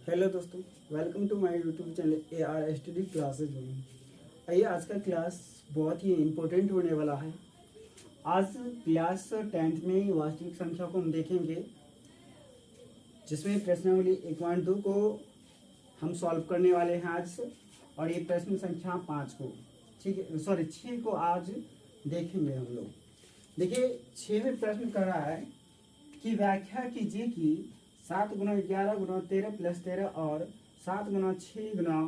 Hello दोस्तों, welcome to my YouTube channel AR study classes में। आइए, आज का क्लास बहुत ही इम्पोर्टेंट होने वाला है। आज क्लास 10th में वास्तविक संख्या को हम देखेंगे, जिसमें प्रश्नावली 1.2 को हम सॉल्व करने वाले हैं आज, और ये प्रश्न संख्या 5 को, ठीक है, सॉरी 6 को आज देखेंगे हम लोग। देखिए, 6वें प्रश्न कर रहा है कि व्याख्या कीजिए कि 7 गुना 11 गुना 13 प्लस 13 और 7 गुना 6 गुना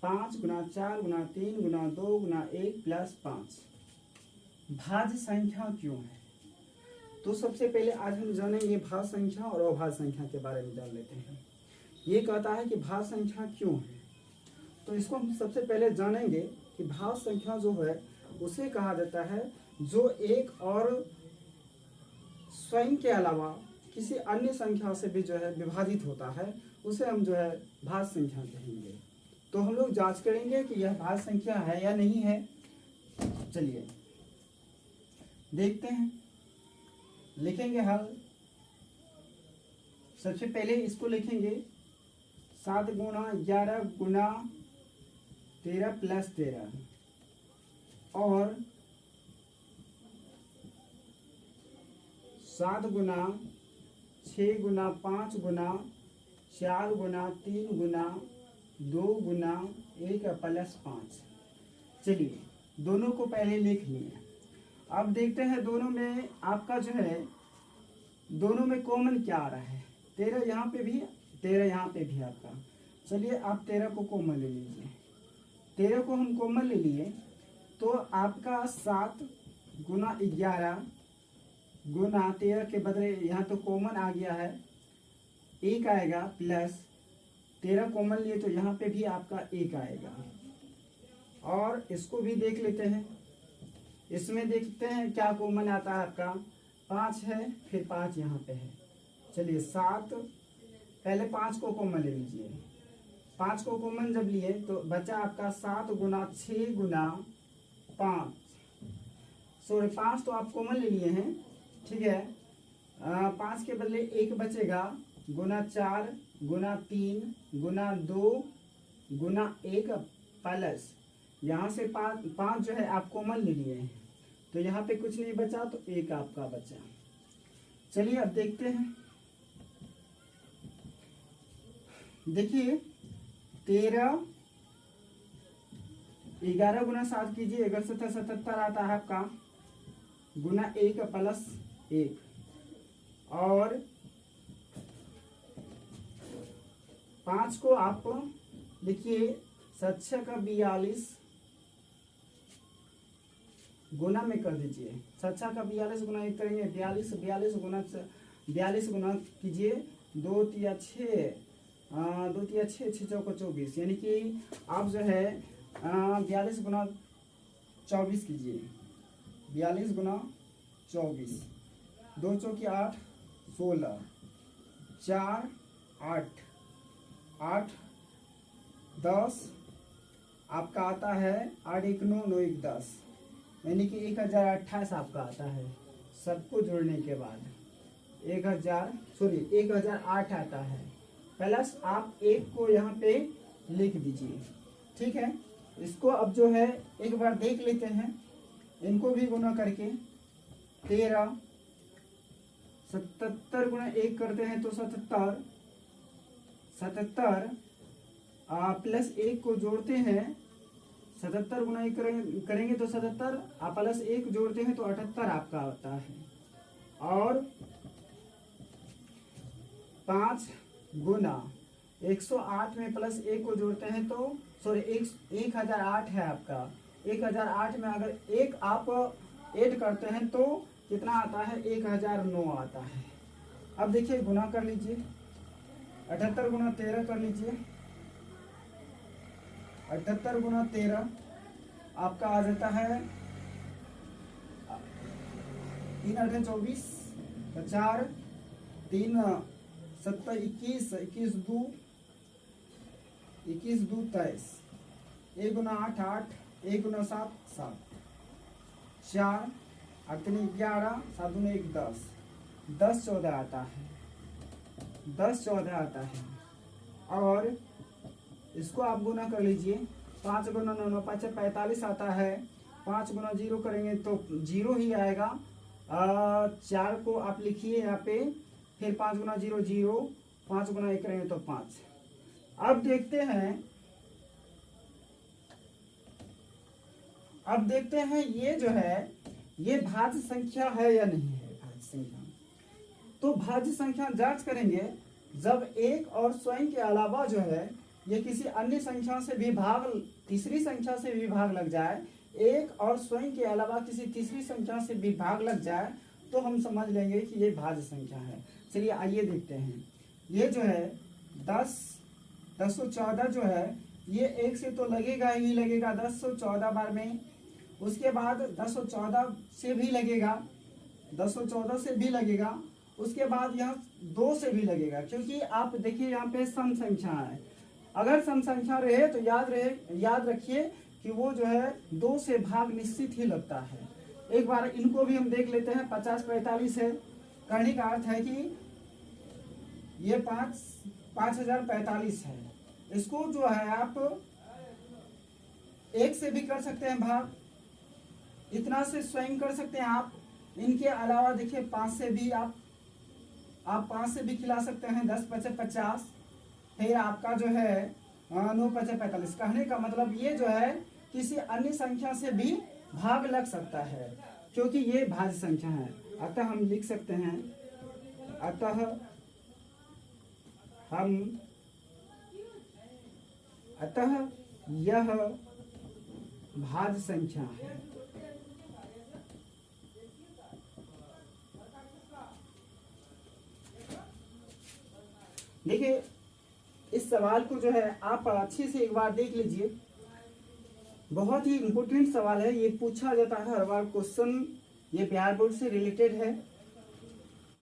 5 गुना 4 गुना 3 गुना 2 गुना 1 प्लस 5 भाज्य संख्या क्यों है। तो सबसे पहले आज हम जानेंगे भाज्य संख्या और अभाज्य संख्या के बारे में जान लेते हैं। ये कहता है कि भाज्य संख्या क्यों है, तो इसको हम सबसे पहले जानेंगे कि भाज्य संख्या जो है उसे कहा जाता है जो एक और स्वयं के अलावा किसी अन्य संख्या से भी जो है विभाजित होता है, उसे हम जो है भाज्य संख्या कहेंगे। तो हम लोग जांच करेंगे कि यह भाज्य संख्या है या नहीं है। चलिए देखते हैं, लिखेंगे हल। सबसे पहले इसको लिखेंगे 7 गुना 11 गुना 13 प्लस 13 और 7 गुना 6 गुना 5 गुना 4 गुना 3 गुना 2 गुना 1 प्लस 5। चलिए दोनों को पहले लिख लिए। अब देखते हैं दोनों में आपका जो है, दोनों में कॉमन क्या आ रहा है। 13 यहाँ पे भी, 13 यहाँ पे भी आपका। चलिए आप 13 को कॉमन ले लीजिए। 13 को हम कॉमन ले लिए तो आपका 7 गुना 11 गुना 13 के बदले यहाँ तो कॉमन आ गया है, 1 आएगा, प्लस 13 कॉमन लिए तो यहाँ पे भी आपका 1 आएगा। और इसको भी देख लेते हैं, इसमें देखते हैं क्या कॉमन आता है। आपका 5 है, फिर 5 यहाँ पे है। चलिए 7, पहले 5 को कॉमन ले लीजिए। 5 को कॉमन जब लिए तो बचा आपका 7 गुना 6 गुना 5, सॉरी 5 तो आप कॉमन ले लिए हैं, ठीक है। 5 के बदले 1 बचेगा, गुना 4 गुना 3 गुना 2 गुना 1 प्लस यहाँ से 5 जो है आप कॉमन ले लिए हैं, तो यहाँ पे कुछ नहीं बचा तो 1 आपका बचा। चलिए अब देखते हैं। देखिए 13 11 गुना 7 कीजिए, 11 7 77 आता है आपका, गुना 1 प्लस 1 और 5 को आप देखिए 7 का 42 गुना में कर दीजिए। 7 का 42 गुना 1 करेंगे 42, 42 गुना 42 गुना कीजिए, 2 तिया 6, 2 तिया 6, 6 चौका 24, यानी कि आप जो है 42 गुना 24 कीजिए। 42 गुना 24, 2 चौकी 8, 16, 4 8 8 10 आपका आता है, 8 1 9 9 1 10, यानी कि 1028 आपका आता है सबको जोड़ने के बाद। 1008 आता है, प्लस आप 1 को यहाँ पे लिख दीजिए, ठीक है। इसको अब जो है एक बार देख लेते हैं, इनको भी गुना करके 13 77 गुना 1 करते हैं तो 77 प्लस 1 को जोड़ते हैं, 77 गुना 1 करेंगे तो 77, प्लस 1 जोड़ते हैं तो 78 आपका आता है। और 5 गुना 108 में प्लस 1 को जोड़ते हैं तो सॉरी 1008 है आपका। 1008 में अगर 1 आप ऐड करते हैं तो कितना आता है, 1009 आता है। अब देखिए गुना कर लीजिए, 78 गुना 13 कर लीजिए। 78 गुना 13 आपका आ जाता है 3 8 24, 4 3 7 21, 21 2 23, 1 गुना 8 8, 1 गुना 7 7, 4 8 3 11, 7 दूनी 1 10, 10 14 आता है, 10 14 आता है। और इसको आप गुना कर लीजिए। 5 गुना 9 5 45 आता है। 5 गुना 0 करेंगे तो 0 ही आएगा। 4 को आप लिखिए यहाँ पे, फिर 5 गुना 0 0, 5 गुना 1 करेंगे तो 5। अब देखते हैं ये जो है ये भाज्य संख्या है या नहीं है। भाज्य संख्या तो भाज्य संख्या जांच करेंगे जब एक और स्वयं के अलावा जो है ये किसी अन्य संख्या से भी भाग, तीसरी संख्या से भी भाग लग जाए, एक और स्वयं के अलावा किसी तीसरी संख्या से भी भाग लग जाए तो हम समझ लेंगे कि ये भाज्य संख्या है। चलिए आइए देखते हैं। ये जो है 1014 जो है ये 1 से तो लगेगा ही लगेगा 1014 बार में। उसके बाद 1014 से भी लगेगा, 1014 से भी लगेगा। उसके बाद यहाँ 2 से भी लगेगा, क्योंकि आप देखिए यहाँ पे सम संख्या है। अगर सम संख्या रहे तो याद रखिए कि वो जो है 2 से भाग निश्चित ही लगता है। एक बार इनको भी हम देख लेते हैं। 50 45 है, कहने का अर्थ है कि ये 5045 है। इसको जो है आप 1 से भी कर सकते हैं भाग, इतना से स्वयं कर सकते हैं आप। इनके अलावा देखिए 5 से भी आप 5 से भी खिला सकते हैं। 10 5 50, फिर आपका जो है 9 5 45। कहने का मतलब ये जो है किसी अन्य संख्या से भी भाग लग सकता है, क्योंकि ये भाज्य संख्या है। अतः हम लिख सकते हैं, अतः यह भाज्य संख्या है। देखिए इस सवाल को जो है आप अच्छे से एक बार देख लीजिए। बहुत ही इम्पोर्टेंट सवाल है, ये पूछा जाता है हर बार क्वेश्चन। ये बिहार बोर्ड से रिलेटेड है।